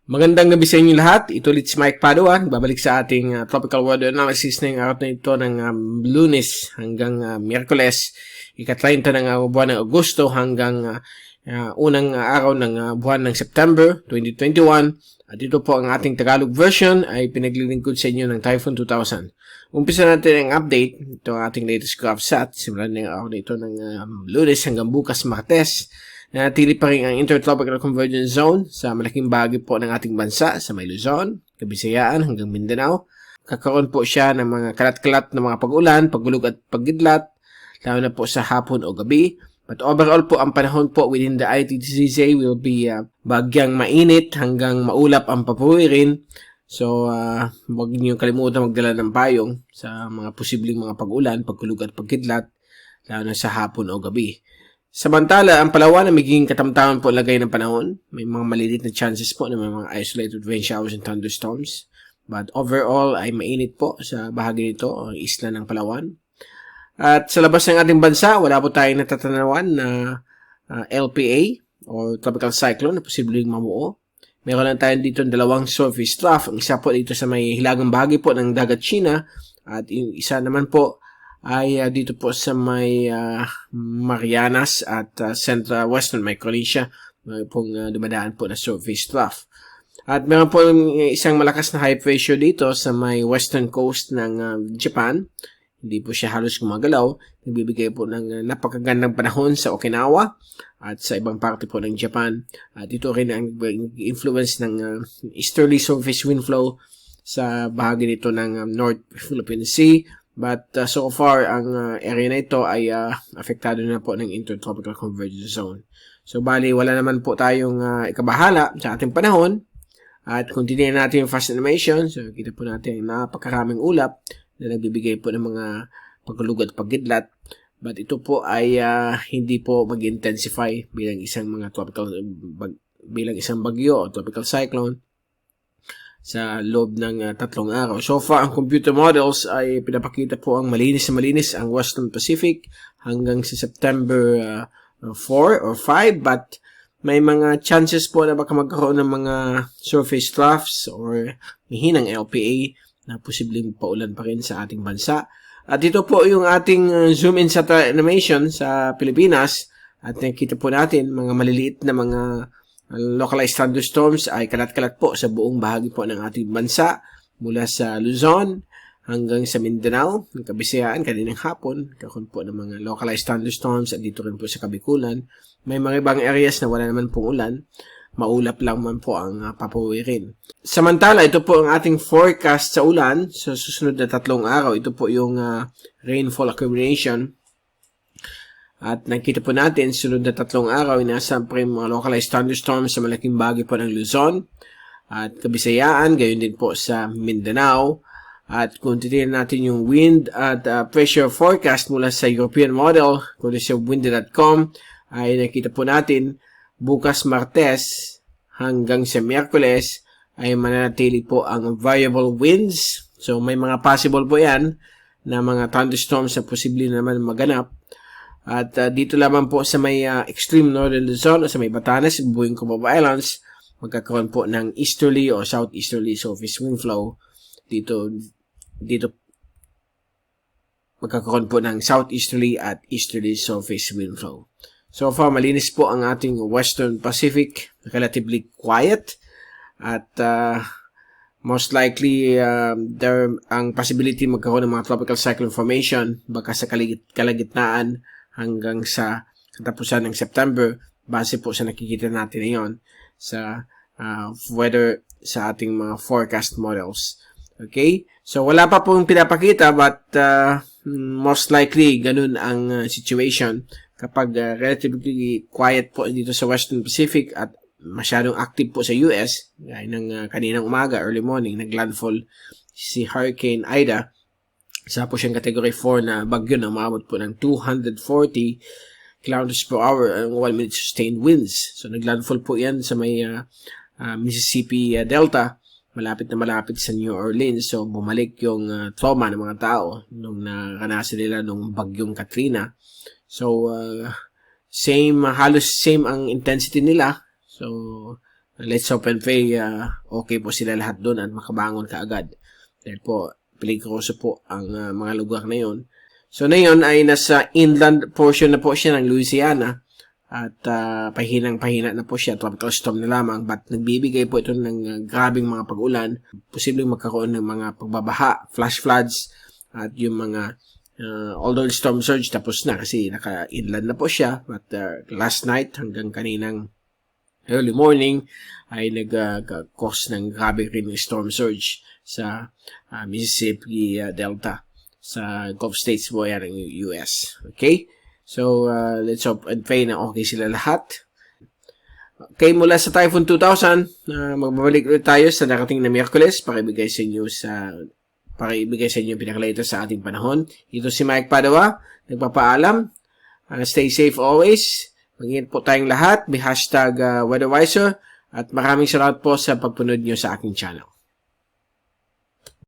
Magandang gabi sa inyo lahat. Ito ulit si Mike Paduan. Babalik sa ating tropical weather analysis ng araw na ito ng Lunes hanggang Miyerkules. Ika-30 ng buwan ng Agosto hanggang unang araw ng buwan ng September 2021. At ito po ang ating Tagalog version ay pinaglilingkod sa inyo ng Typhoon 2000. Umpisa natin ang update. Ito ang ating latest GovSat. Simulan ng araw na ito ng Lunes hanggang bukas Martes. Nanatili pa rin ang Intertropical Convergence Zone sa malaking bahagi po ng ating bansa sa may Luzon, Kabisayaan hanggang Mindanao. Kakaroon po siya ng mga kalat-kalat na mga pag-ulan, paggulog at paggidlat, lalo na po sa hapon o gabi. But overall po, ang panahon po within the ITTCZ will be bagyang mainit hanggang maulap ang papuwirin. So, huwag niyo kalimutan magdala ng payong sa mga posibleng mga pag-ulan, paggulog at paggidlat, lalo na sa hapon o gabi. Samantala, ang Palawan na magiging katamtaman po lagay ng panahon. May mga malilit na chances po na may mga isolated rain showers and thunderstorms. But overall ay mainit po sa bahagi nito, ang isla ng Palawan. At sa labas ng ating bansa, wala po tayong natatanawan na LPA o tropical cyclone na posibleng mamuo. Meron lang tayo dito dalawang surface trough. Ang isa po dito sa may hilagang bahagi po ng dagat China at yung isa naman po ay dito po sa may Marianas at Central Western Micronesia. May pong dumadaan po na surface trough. At meron po isang malakas na high pressure dito sa may western coast ng Japan. Hindi po siya halos gumagalaw. Nagbibigay po ng napakagandang panahon sa Okinawa at sa ibang parte po ng Japan. At ito rin ang influence ng easterly surface wind flow sa bahagi nito ng North Philippine Sea. But so far, ang area na ito ay apektado na po ng Intertropical Convergence Zone. So, bali, wala naman po tayong ikabahala sa ating panahon. At kung tinitin natin yung fast animation, so kita po natin napakaraming ulap na nagbibigay po ng mga paggulog at paggidlat. But ito po ay hindi po mag-intensify bilang isang isang bagyo o tropical cyclone sa loob ng 3 araw. So far, ang computer models ay pinapakita po ang malinis ang Western Pacific hanggang sa September 4 or 5, but may mga chances po na baka magkaroon ng mga surface troughs or mihinang LPA na posibleng paulan pa rin sa ating bansa. At ito po yung ating zoom in satellite animation sa Pilipinas at nakikita po natin mga maliliit na mga localized thunderstorms ay kalat-kalat po sa buong bahagi po ng ating bansa mula sa Luzon hanggang sa Mindanao, ng Kabisayaan, kaninang hapon. Karoon po ng mga localized thunderstorms at dito rin po sa Kabikulan. May mga ibang areas na wala naman pong ulan. Maulap lang man po ang papawirin. Samantala, ito po ang ating forecast sa ulan sa susunod na 3 araw. Ito po yung rainfall accumulation. At nakita po natin, sunod na 3 araw, inaasahan pa rin mga localized thunderstorms sa malaking bahagi po ng Luzon at Kabisayaan, gayon din po sa Mindanao. At kung titignan natin yung wind at pressure forecast mula sa European model, kung sa wind.com, ay nakita po natin, bukas Martes hanggang sa Miyerkules ay mananatili po ang variable winds. So may mga possible po yan na mga thunderstorms na posible naman maganap. At dito lamang po sa may extreme northern Luzon o sa may Batanes, Bubuing Cubao Islands, magkakaroon po ng easterly o southeasterly surface wind flow. Dito magkakaroon po ng southeasterly at easterly surface wind flow. So far, malinis po ang ating Western Pacific, relatively quiet. At most likely, ang possibility magkaroon ng mga tropical cyclone formation baka sa kalagitnaan hanggang sa katapusan ng September, base po sa nakikita natin ngayon sa weather sa ating mga forecast models. Okay? So, wala pa pong pinapakita but most likely, ganun ang situation kapag relatively quiet po dito sa Western Pacific at masyadong active po sa US, gaya ng kaninang umaga, early morning, naglandfall si Hurricane Ida. Isa po siyang Category 4 na bagyo na umabot po ng 240 km per hour ang 1-minute sustained winds. So, naglandfall po yan sa may Mississippi Delta, malapit sa New Orleans. So, bumalik yung trauma ng mga tao nung naranasan nila nung bagyong Katrina. So, halos same ang intensity nila. So, let's hope and pray okay po sila lahat doon at makabangon kaagad. Dahil po, peligroso po ang mga lugar na yon. So na yun ay nasa inland portion na po siya ng Louisiana at pahinang-pahina na po siya, tropical storm na lamang, but nagbibigay po ito ng grabing mga pag-ulan, posibleng magkaroon ng mga pagbabaha, flash floods, at yung mga although storm surge tapos na kasi naka-inland na po siya, but last night hanggang kaninang early morning ay nag-cause ng grabe rin ng storm surge sa Mississippi Delta sa Gulf States po yan ng US. Okay? So, let's hope and pray na okay sila lahat. Okay, mula sa Typhoon 2000, magbabalik ulit tayo sa darating na Miyerkules para ibigay sa inyo yung pinakalaito sa ating panahon. Ito si Mike Padua, nagpapaalam. Stay safe always. Mag-ingat po tayong lahat. May hashtag WeatherWiser. At maraming salamat po sa pagpunod nyo sa aking channel.